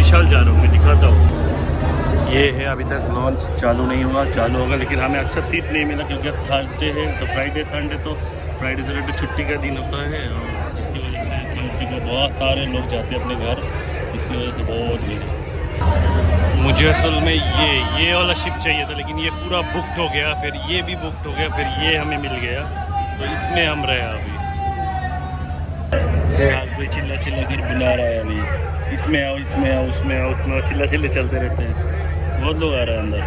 बरिशाल जा रहा हूँ, मैं दिखाता हूँ। ये है, अभी तक लॉन्च चालू नहीं हुआ, चालू होगा, लेकिन हमें अच्छा सीट नहीं मिला क्योंकि आज थर्सडे है। तो फ्राइडे संडे तो फ्राइडे सैटरडे छुट्टी का दिन होता है, और जिसकी वजह से थर्सडे को बहुत सारे लोग जाते हैं अपने घर, जिसकी वजह से बहुत भीड़ है। मुझे असल में ये वाला शिप चाहिए था, लेकिन ये पूरा बुकड हो गया, फिर ये भी बुकड हो गया, फिर ये हमें मिल गया, तो इसमें हम रहे अभी। कोई चिल्ला चिल्ला कर बुला रहा है अभी, इसमें आओ, इसमें आओ, उसमें आओ, उसमें आओ, चिल्ला चिल्ले चलते रहते हैं, बहुत लोग आ रहे हैं अंदर।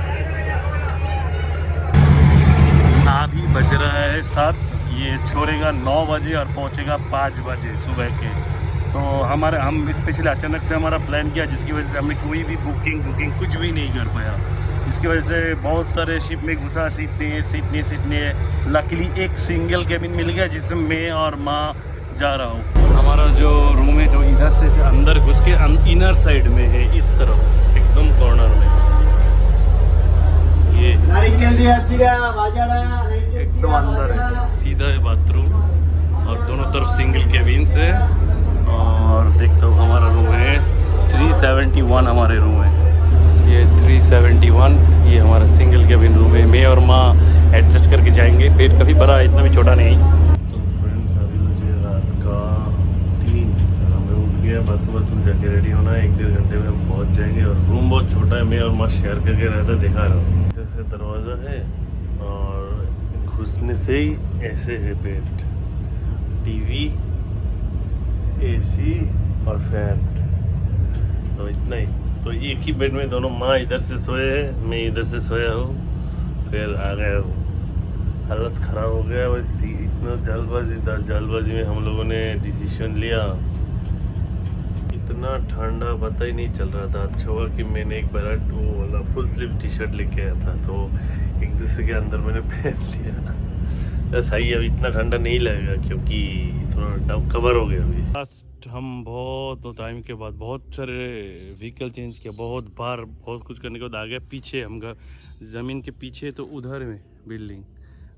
अभी बज रहा है 7, ये छोड़ेगा 9 बजे और पहुंचेगा 5 बजे सुबह के। तो हम स्पेशली अचानक से हमारा प्लान किया, जिसकी वजह से हमने कोई भी बुकिंग कुछ भी नहीं कर पाया। इसकी वजह से बहुत सारे शिप में घुसा, सीट नहीं है। लकीली एक सिंगल केबिन मिल गया जिसमें मैं और माँ जा रहा हूँ। हमारा जो रूम है जो इधर से अंदर घुस के इनर साइड में है, इस तरफ एकदम कॉर्नर में, ये एकदम अंदर है, सीधा है बाथरूम, और दोनों तरफ सिंगल केबिन्स है। और देखता हूँ, हमारा रूम है 371, हमारे रूम है ये 371, ये हमारा सिंगल केबिन रूम है। मैं और माँ एडजस्ट करके जाएंगे, बेड काफ़ी बड़ा है, इतना भी छोटा नहीं। तो फ्रेंड्स, अभी मुझे रात का 3, हमें उठ गया, बाथरूम जाके रेडी होना है, 1-1.5 घंटे में हम पहुँच जाएंगे। और रूम बहुत छोटा है, मैं और माँ शेयर करके रहता, दिखा रहा हूँ। इधर से दरवाज़ा है और घुसने से ही ऐसे है बेड, टीवी, एसी और फैन, तो इतना ही। तो एक ही बेड में दोनों, माँ इधर से सोए हैं, मैं इधर से सोया हूँ, फिर आ गया हूँ। हालत ख़राब हो गया बस, इतना जल्दबाजी में हम लोगों ने डिसीजन लिया। इतना ठंडा पता ही नहीं चल रहा था। अच्छा हुआ कि मैंने एक बार वो वाला फुल स्लीव टी शर्ट लेके आया था, तो एक दूसरे के अंदर मैंने पहन लिया। सही, अभी इतना ठंडा नहीं लगेगा क्योंकि थोड़ा कवर हो गया अभी। लास्ट हम बहुत टाइम के बाद बहुत सारे व्हीकल चेंज किया, बहुत बार, बहुत कुछ करने के बाद आ गया पीछे, हम घर ज़मीन के पीछे, तो उधर में बिल्डिंग,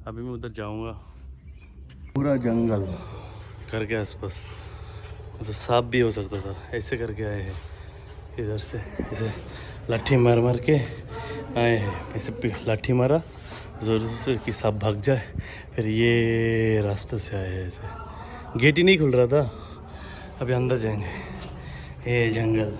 अभी मैं उधर जाऊंगा। पूरा जंगल घर के आसपास, तो सांप भी हो सकता था, ऐसे करके आए हैं इधर से, ऐसे लाठी मार के आए हैं, ऐसे लाठी मारा ज़रूर से कि सांप भाग जाए, फिर ये रास्ते से आए हैं। ऐसे गेट ही नहीं खुल रहा था, अभी अंदर जाएंगे। ये जंगल,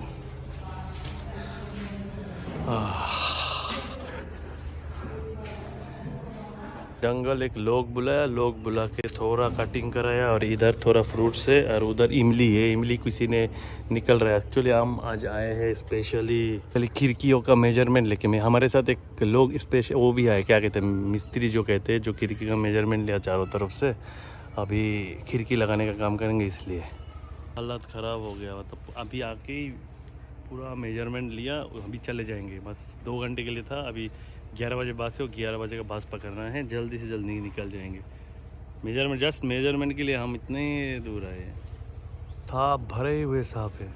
जंगल एक लोग बुला के थोड़ा कटिंग कराया, और इधर थोड़ा फ्रूट्स है, और उधर इमली है, इमली किसी ने निकल रहा है। एक्चुअली हम आज आए हैं स्पेशली खिड़कियों का मेजरमेंट लेके। मैं, हमारे साथ एक लोग स्पेशल वो भी आए, क्या कहते हैं, मिस्त्री जो कहते हैं, जो खिड़की का मेजरमेंट लिया चारों तरफ से, अभी खिड़की लगाने का काम करेंगे, इसलिए हालत ख़राब हो गया। मतलब अभी आके ही पूरा मेजरमेंट लिया, अभी चले जाएंगे, बस 2 घंटे के लिए था। अभी 11 बजे बस है, 11 बजे का बस पकड़ना है, जल्दी से जल्दी निकल जाएंगे। मेजरमेंट, जस्ट मेजरमेंट के लिए हम इतने दूर आए हैं। था भरे हुए सांप है,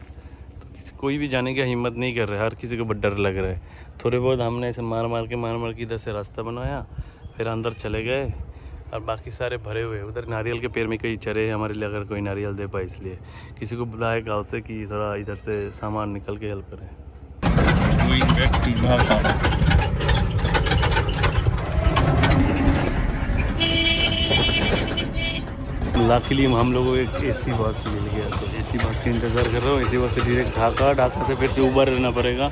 तो कोई भी जाने की हिम्मत नहीं कर रहा है, हर किसी को डर लग रहा है। थोड़े बहुत हमने ऐसे मार के इधर से रास्ता बनाया, फिर अंदर चले गए, और बाकी सारे भरे हुए। उधर नारियल के पेड़ में कई चरे हैं हमारे लिए, अगर कोई नारियल दे पाए, इसलिए किसी को बुलाए गाँव से कि थोड़ा इधर से सामान निकल के हेल्प करें। लाकिली हम लोगों को एक एसी बस मिल गया, तो एसी बस का इंतज़ार कर रहा हूँ। एसी बस से डायरेक्ट ढाका से फिर से ऊबर रहना पड़ेगा।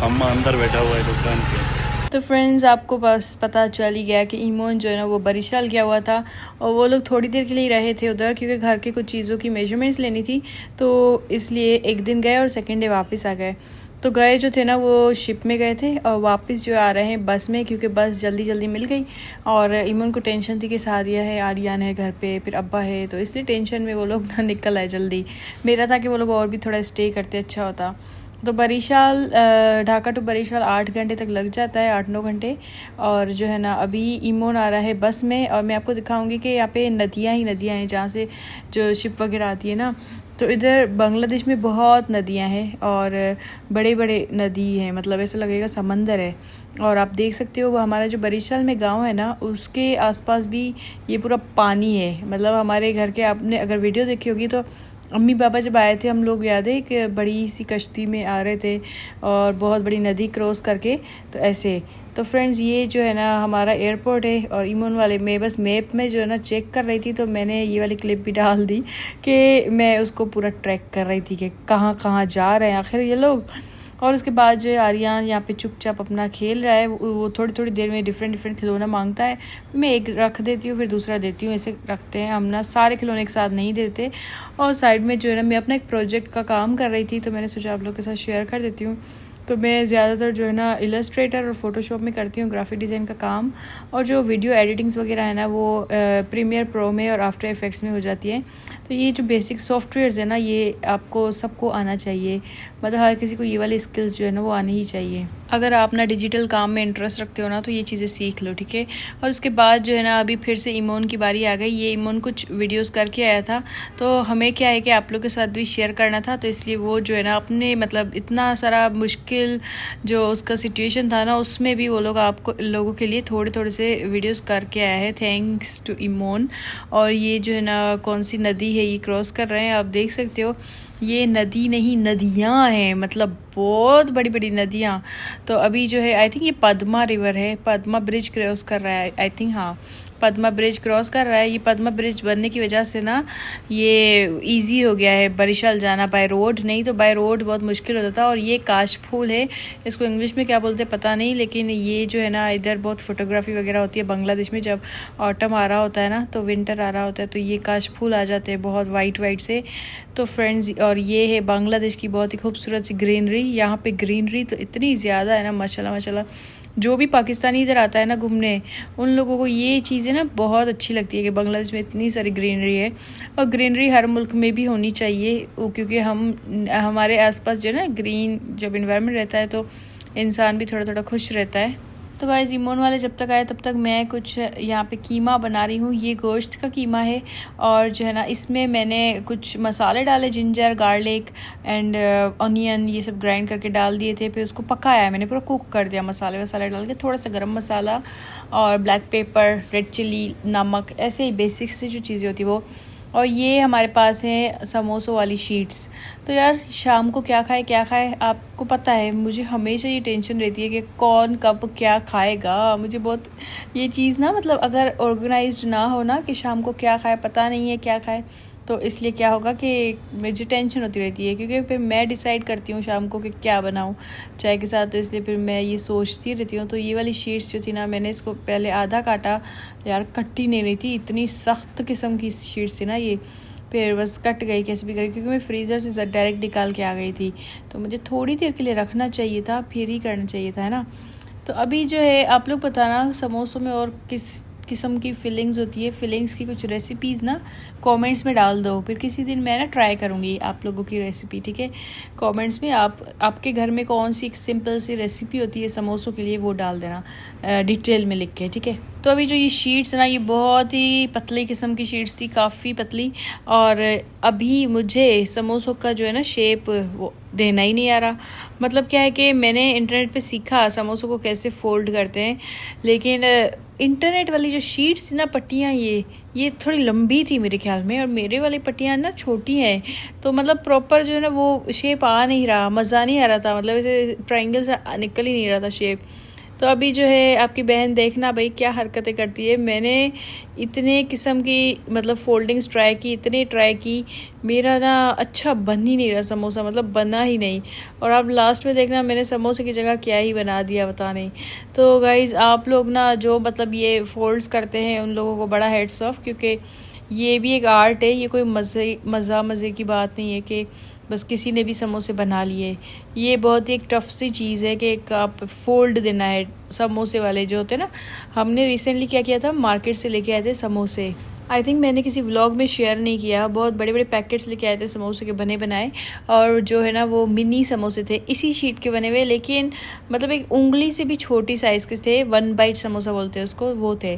अम्मा अंदर बैठा हुआ है दुकान पे। तो फ्रेंड्स, आपको बस पता चल ही गया कि ईमोन जो है ना वो बरिशाल गया हुआ था, और वो लोग थोड़ी देर के लिए रहे थे उधर, क्योंकि घर के कुछ चीज़ों की मेजरमेंट्स लेनी थी, तो इसलिए एक दिन गए और सेकेंड डे वापस आ गए। तो गए जो थे ना वो शिप में गए थे, और वापस जो आ रहे हैं बस में, क्योंकि बस जल्दी मिल गई। और ईमोन को टेंशन थी कि सादिया है, आर्यन है घर पे, फिर अब्बा है, तो इसलिए टेंशन में वो लोग ना निकल आए जल्दी। मेरा था कि वो लोग और भी थोड़ा स्टे करते अच्छा होता। तो बरिशाल, ढाका टू बरिशाल 8 घंटे तक लग जाता है, 8-9 घंटे। और जो है ना अभी ईमोन आ रहा है बस में, और मैं आपको दिखाऊंगी कि यहाँ पे नदियाँ ही नदियाँ हैं, जहाँ से जो शिप वगैरह आती है ना। तो इधर बांग्लादेश में बहुत नदियाँ हैं, और बड़े बड़े नदी हैं, मतलब ऐसा लगेगा समंदर है। और आप देख सकते हो वो हमारा जो बरिशाल में गांव है ना, उसके आसपास भी ये पूरा पानी है। मतलब हमारे घर के, आपने अगर वीडियो देखी होगी तो अम्मी पापा जब आए थे हम लोग, याद है, कि बड़ी सी कश्ती में आ रहे थे और बहुत बड़ी नदी क्रॉस करके, तो ऐसे। तो फ्रेंड्स ये जो है ना हमारा एयरपोर्ट है, और ईमोन वाले मैं बस मैप में जो है ना चेक कर रही थी, तो मैंने ये वाली क्लिप भी डाल दी कि मैं उसको पूरा ट्रैक कर रही थी कि कहाँ कहाँ जा रहे हैं आखिर ये लोग। और उसके बाद जो है आर्यन यहाँ पे चुपचाप अपना खेल रहा है। वो थोड़ी थोड़ी देर में डिफरेंट खिलौना मांगता है, मैं एक रख देती हूँ फिर दूसरा देती हूँ, ऐसे रखते हैं हम ना, सारे खिलौने एक साथ नहीं देते। और साइड में जो है ना मैं अपना एक प्रोजेक्ट का काम कर रही थी, तो मैंने सोचा आप लोग के साथ शेयर कर देती हूँ। तो मैं ज़्यादातर जो है ना इलस्ट्रेटर और फ़ोटोशॉप में करती हूँ ग्राफिक डिज़ाइन का काम, और जो वीडियो एडिटिंग्स वगैरह है ना वो प्रीमियर प्रो में और आफ्टर इफ़ेक्ट्स में हो जाती है। तो ये जो बेसिक सॉफ्टवेयर्स है ना ये आपको सबको आना चाहिए, मतलब हर किसी को ये वाली स्किल्स जो है ना वो आनी ही चाहिए। अगर आप ना डिजिटल काम में इंटरेस्ट रखते हो ना तो ये चीज़ें सीख लो, ठीक है। और उसके बाद जो है ना अभी फिर से ईमोन की बारी आ गई। ये ईमोन कुछ वीडियोस करके आया था, तो हमें क्या है कि आप लोग के साथ भी शेयर करना था, तो इसलिए वो जो है ना अपने मतलब इतना सारा मुश्किल जो उसका सिचुएशन था ना उसमें भी वो लोग आपको लोगों के लिए थोड़े थोड़े से वीडियोस करके आया है, थैंक्स टू ईमोन। और ये जो है ना कौन सी नदी है ये क्रॉस कर रहे हैं, आप देख सकते हो। ये नदी नहीं नदियाँ हैं, मतलब बहुत बड़ी बड़ी नदियाँ। तो अभी जो है आई थिंक ये पद्मा रिवर है, पद्मा ब्रिज क्रॉस कर रहा है आई थिंक, हाँ पद्मा ब्रिज क्रॉस कर रहा है। ये पद्मा ब्रिज बनने की वजह से ना ये इजी हो गया है बरिशाल जाना बाय रोड, नहीं तो बाय रोड बहुत मुश्किल होता था। और ये काश फूल है, इसको इंग्लिश में क्या बोलते हैं पता नहीं, लेकिन ये जो है ना इधर बहुत फोटोग्राफी वगैरह होती है बांग्लादेश में, जब ऑटम आ रहा होता है ना तो विंटर आ रहा होता है, तो ये काश फूल आ जाते हैं बहुत वाइट वाइट से। तो फ्रेंड्स और ये है बांग्लादेश की बहुत ही खूबसूरत सी ग्रीनरी। यहाँ पे ग्रीनरी तो इतनी ज़्यादा है ना माशाल्लाह माशाल्लाह। जो भी पाकिस्तानी इधर आता है ना घूमने, उन लोगों को ये चीज़ें ना बहुत अच्छी लगती है कि बांग्लादेश में इतनी सारी ग्रीनरी है। और ग्रीनरी हर मुल्क में भी होनी चाहिए, क्योंकि हमारे आसपास जो है ना ग्रीन जब इन्वायरमेंट रहता है तो इंसान भी थोड़ा थोड़ा खुश रहता है। तो गाइस ईमोन वाले जब तक आए तब तक मैं कुछ यहाँ पे कीमा बना रही हूँ। ये गोश्त का कीमा है, और जो है ना इसमें मैंने कुछ मसाले डाले, जिंजर गार्लिक एंड ऑनियन ये सब ग्राइंड करके डाल दिए थे। फिर उसको पकाया मैंने, पूरा कुक कर दिया मसाले वसाले डाल के, थोड़ा सा गरम मसाला और ब्लैक पेपर, रेड चिली, नमक, ऐसे ही बेसिक से जो चीज़ें होती वो। और ये हमारे पास है समोसों वाली शीट्स। तो यार शाम को क्या खाए आपको पता है, मुझे हमेशा ये टेंशन रहती है कि कौन कब क्या खाएगा। मुझे बहुत ये चीज़ ना मतलब अगर ऑर्गेनाइज्ड ना हो ना कि शाम को क्या खाए, पता नहीं है क्या खाए, तो इसलिए क्या होगा कि मुझे टेंशन होती रहती है, क्योंकि फिर मैं डिसाइड करती हूँ शाम को कि क्या बनाऊँ चाय के साथ, तो इसलिए फिर मैं ये सोचती रहती हूँ। तो ये वाली शीट्स जो थी ना मैंने इसको पहले आधा काटा, यार कट्टी नहीं रही थी, इतनी सख्त किस्म की शीट्स थी ना ये, फिर बस कट गई कैसे भी करके, क्योंकि मैं फ्रीज़र से डायरेक्ट निकाल के आ गई थी, तो मुझे थोड़ी देर के लिए रखना चाहिए था, फिर ही करना चाहिए था, है ना। तो अभी जो है आप लोग बताना समोसों में और किस किस्म की फीलिंग्स होती है, फीलिंग्स की कुछ रेसिपीज़ ना कमेंट्स में डाल दो, फिर किसी दिन मैं ना ट्राई करूँगी आप लोगों की रेसिपी, ठीक है। कमेंट्स में आपके घर में कौन सी एक सिंपल सी रेसिपी होती है समोसों के लिए, वो डाल देना डिटेल में लिख के, ठीक है। तो अभी जो ये शीट्स ना ये बहुत ही पतली किस्म की शीट्स थी, काफ़ी पतली, और अभी मुझे समोसों का जो है ना शेप वो देना ही नहीं आ रहा। मतलब क्या है कि मैंने इंटरनेट पे सीखा समोसों को कैसे फोल्ड करते हैं, लेकिन इंटरनेट वाली जो शीट्स थी ना पट्टियाँ, ये थोड़ी लंबी थी मेरे ख्याल में, और मेरे वाली पट्टियाँ ना छोटी हैं, तो मतलब प्रॉपर जो है ना वो शेप आ नहीं रहा, मज़ा नहीं आ रहा था, मतलब ऐसे ट्रायंगल से निकल ही नहीं रहा था शेप। तो अभी जो है आपकी बहन देखना भाई क्या हरकतें करती है। मैंने इतने किस्म की मतलब फोल्डिंग्स ट्राई की, इतने ट्राई की, मेरा ना अच्छा बन ही नहीं रहा समोसा, मतलब बना ही नहीं। और अब लास्ट में देखना मैंने समोसे की जगह क्या ही बना दिया, पता नहीं। तो गाइज़ आप लोग ना जो मतलब ये फोल्ड्स करते हैं उन लोगों को बड़ा हेड्स ऑफ, क्योंकि ये भी एक आर्ट है, ये कोई मज़े की बात नहीं है कि बस किसी ने भी समोसे बना लिए। ये बहुत ही एक टफ सी चीज़ है कि एक आप फोल्ड देना है समोसे वाले जो होते हैं ना। हमने रिसेंटली क्या किया था, मार्केट से लेके आए थे समोसे, आई थिंक मैंने किसी व्लॉग में शेयर नहीं किया, बहुत बड़े बड़े पैकेट्स लेके आए थे समोसे के बने बनाए, और जो है ना वो मिनी समोसे थे इसी शीट के बने हुए, लेकिन मतलब एक उंगली से भी छोटी साइज़ के थे, 1 बाइट समोसा बोलते हैं उसको, वो थे।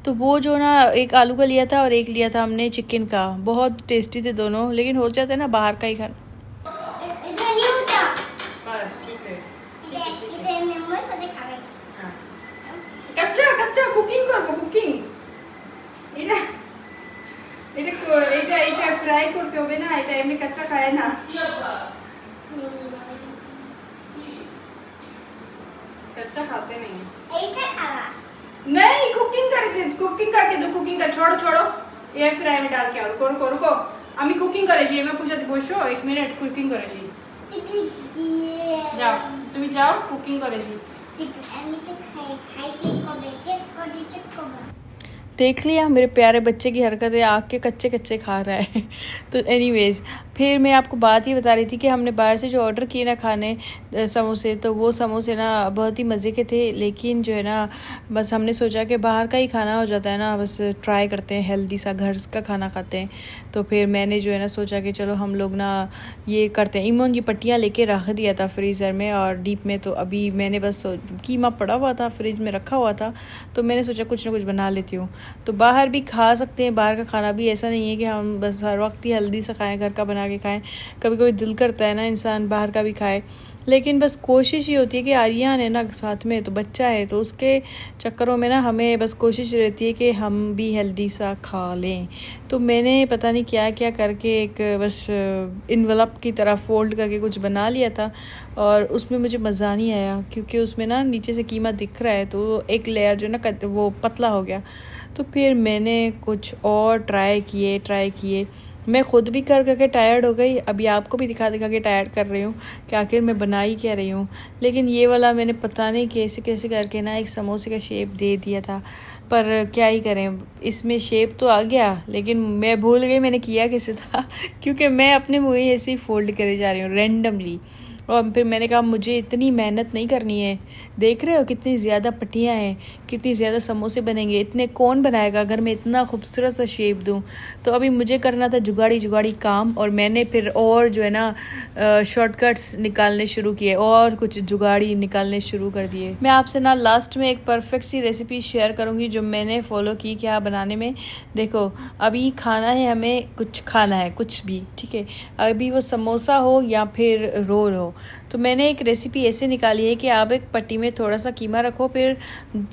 तो वो जो ना एक आलू का लिया था और एक लिया था हमने चिकन का, बहुत टेस्टी थे दोनों, लेकिन हो जाता है ना बाहर का ही खाना। এটা ফ্রাই করতে হবে না, এটা এমনি কাঁচা খায় না। कच्चा खाते नहीं है। नहीं, कुकिंग करके दो, कुकिंग कर, छोड़ो एयर फ्राई में डाल के आओ। रुको আমি কুকিং করেছি, এমএ পুষাতে বসো 1 মিনিট, কুকিং করেছি। যাও তুমি যাও, কুকিং করেছি। देख लिया मेरे प्यारे बच्चे की हरकतें, आग के कच्चे कच्चे खा रहा है। तो एनीवेज़ फिर मैं आपको बात ही बता रही थी कि हमने बाहर से जो ऑर्डर किए ना खाने समोसे, तो वो समोसे ना बहुत ही मज़े के थे, लेकिन जो है ना बस हमने सोचा कि बाहर का ही खाना हो जाता है ना, बस ट्राई करते हैं हेल्दी सा, घर का खाना खाते हैं। तो फिर मैंने जो है ना सोचा कि चलो हम लोग ना ये करते हैं। इमोन की पट्टियाँ लेके रख दिया था फ्रीज़र में और डीप में, तो अभी मैंने बस कीमा पड़ा हुआ था फ्रिज में रखा हुआ था, तो मैंने सोचा कुछ ना कुछ बना लेती हूँ। तो बाहर भी खा सकते हैं, बाहर का खाना भी ऐसा नहीं है कि हम बस हर वक्त ही हेल्दी सा खाएं, घर का बना के खाएं। कभी कभी दिल करता है ना इंसान बाहर का भी खाए, लेकिन बस कोशिश ही होती है कि आर्यन है ना साथ में, तो बच्चा है, तो उसके चक्करों में ना हमें बस कोशिश रहती है कि हम भी हेल्दी सा खा लें। तो मैंने पता नहीं क्या क्या करके एक बस इन्वेलप की तरह फ़ोल्ड करके कुछ बना लिया था, और उसमें मुझे मज़ा नहीं आया क्योंकि उसमें ना नीचे से कीमा दिख रहा है, तो एक लेयर जो ना वो पतला हो गया। तो फिर मैंने कुछ और ट्राई किए। मैं ख़ुद भी कर करके टायर्ड हो गई, अभी आपको भी दिखा के टायर्ड कर रही हूँ कि आखिर मैं बना ही क्या रही हूँ। लेकिन ये वाला मैंने पता नहीं कैसे करके ना एक समोसे का शेप दे दिया था, पर क्या ही करें, इसमें शेप तो आ गया, लेकिन मैं भूल गई मैंने किया कैसे था क्योंकि मैं अपने मुँह ही ऐसे ही फोल्ड करे जा रही हूँ रैंडमली। और फिर मैंने कहा मुझे इतनी मेहनत नहीं करनी है, देख रहे हो कितनी ज़्यादा पट्टियाँ हैं, कितनी ज़्यादा समोसे बनेंगे, इतने कौन बनाएगा अगर मैं इतना खूबसूरत सा शेप दूँ। तो अभी मुझे करना था जुगाड़ी काम, और मैंने फिर और जो है ना शॉर्टकट्स निकालने शुरू किए और कुछ जुगाड़ी निकालने शुरू कर दिए। मैं आपसे ना लास्ट में एक परफेक्ट सी रेसिपी शेयर करूँगी जो मैंने फ़ॉलो की क्या बनाने में। देखो अभी खाना है, हमें कुछ खाना है, कुछ भी ठीक है, अभी वो समोसा हो या फिर रोल हो। तो मैंने एक रेसिपी ऐसे निकाली है कि आप एक पट्टी में थोड़ा सा कीमा रखो, फिर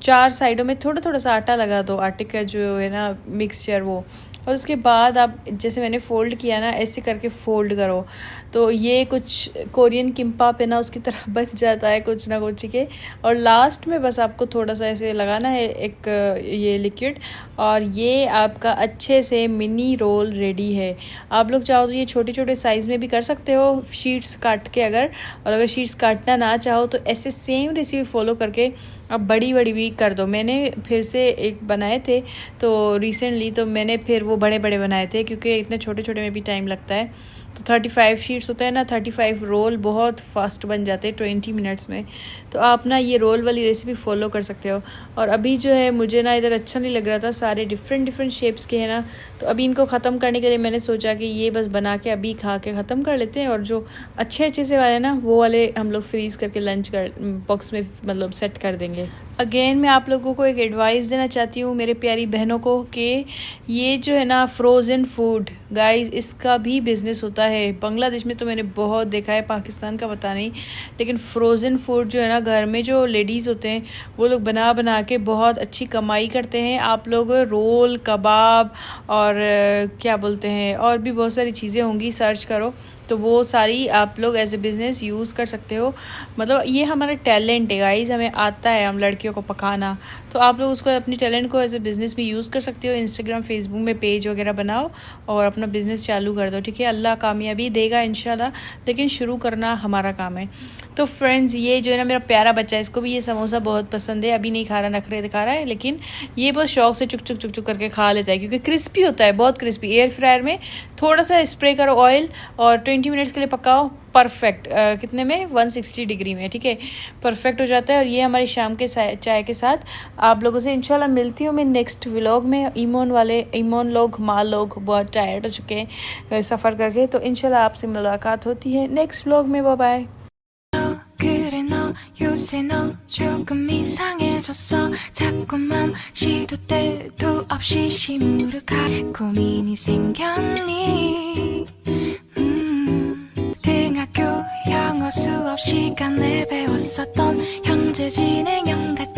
4 साइडों में थोड़ा सा आटा लगा दो, आटे का जो है ना मिक्सचर वो, और उसके बाद आप जैसे मैंने फ़ोल्ड किया ना ऐसे करके फ़ोल्ड करो, तो ये कुछ कोरियन किम्पाप है ना उसकी तरह बन जाता है कुछ ना कुछ के। और लास्ट में बस आपको थोड़ा सा ऐसे लगाना है एक ये लिक्विड, और ये आपका अच्छे से मिनी रोल रेडी है। आप लोग चाहो तो ये छोटे साइज़ में भी कर सकते हो शीट्स काट के, अगर शीट्स काटना ना चाहो तो ऐसे सेम रेसिपी फॉलो करके अब बड़ी भी कर दो। मैंने फिर से एक बनाए थे तो रिसेंटली, तो मैंने फिर वो बड़े बनाए थे क्योंकि इतने छोटे में भी टाइम लगता है। तो 35 शीट्स होते हैं ना, 35 रोल बहुत फास्ट बन जाते हैं 20 मिनट्स में। तो आप ना ये रोल वाली रेसिपी फॉलो कर सकते हो। और अभी जो है मुझे ना इधर अच्छा नहीं लग रहा था, सारे डिफरेंट शेप्स के हैं ना, तो अभी इनको ख़त्म करने के लिए मैंने सोचा कि ये बस बना के अभी खा के ख़त्म कर लेते हैं, और जो अच्छे से वाले ना वो वाले हम लोग फ्रीज़ करके लंच बॉक्स में मतलब सेट कर देंगे। अगेन मैं आप लोगों को एक एडवाइस देना चाहती हूँ मेरे प्यारी बहनों को कि ये जो है ना फ्रोज़न फूड गाइस, इसका भी बिज़नेस होता है। बांग्लादेश में तो मैंने बहुत देखा है, पाकिस्तान का पता नहीं, लेकिन फ्रोज़न फूड जो है ना घर में जो लेडीज़ होते हैं वो लोग बना के बहुत अच्छी कमाई करते हैं। आप लोग रोल, कबाब और क्या बोलते हैं और भी बहुत सारी चीज़ें होंगी, सर्च करो तो वो सारी आप लोग एज ए बिज़नेस यूज़ कर सकते हो। मतलब ये हमारा टैलेंट है गाइस, हमें आता है हम लड़कियों को पकाना, तो आप लोग उसको अपनी टैलेंट को एज ए बिज़नेस में यूज़ कर सकते हो। इंस्टाग्राम, फेसबुक में पेज वगैरह बनाओ और अपना बिज़नेस चालू कर दो, ठीक है। अल्लाह कामयाबी देगा इंशाल्लाह, लेकिन शुरू करना हमारा काम है। तो फ्रेंड्स ये जो है ना मेरा प्यारा बच्चा है, इसको भी ये समोसा बहुत पसंद है। अभी नहीं खा रहा, नखरे दिखा रहा है, लेकिन ये बहुत शौक से चुक करके खा लेता है क्योंकि क्रिस्पी होता है, बहुत क्रिस्पी। एयर फ्रायर में थोड़ा सा स्प्रे करो ऑयल और 20 मिनट्स के लिए पकाओ, परफेक्ट कितने में 160 डिग्री में, ठीक है, परफेक्ट हो जाता है। और ये हमारी शाम के चाय के साथ आप लोगों से इंशाल्लाह मिलती हूँ मैं नेक्स्ट व्लॉग में। ईमोन लोग माँ लोग बहुत टायर्ड हो चुके हैं सफ़र करके, तो इंशाल्लाह आपसे मुलाकात होती है नेक्स्ट व्लॉग में। Bye bye. 그래 너 요새 너 조금 이상해졌어 자꾸만 시도 때도 없이 시무룩한 고민이 생겼니 등학교 영어 수업 시간에 배웠었던 현재 진행형 같은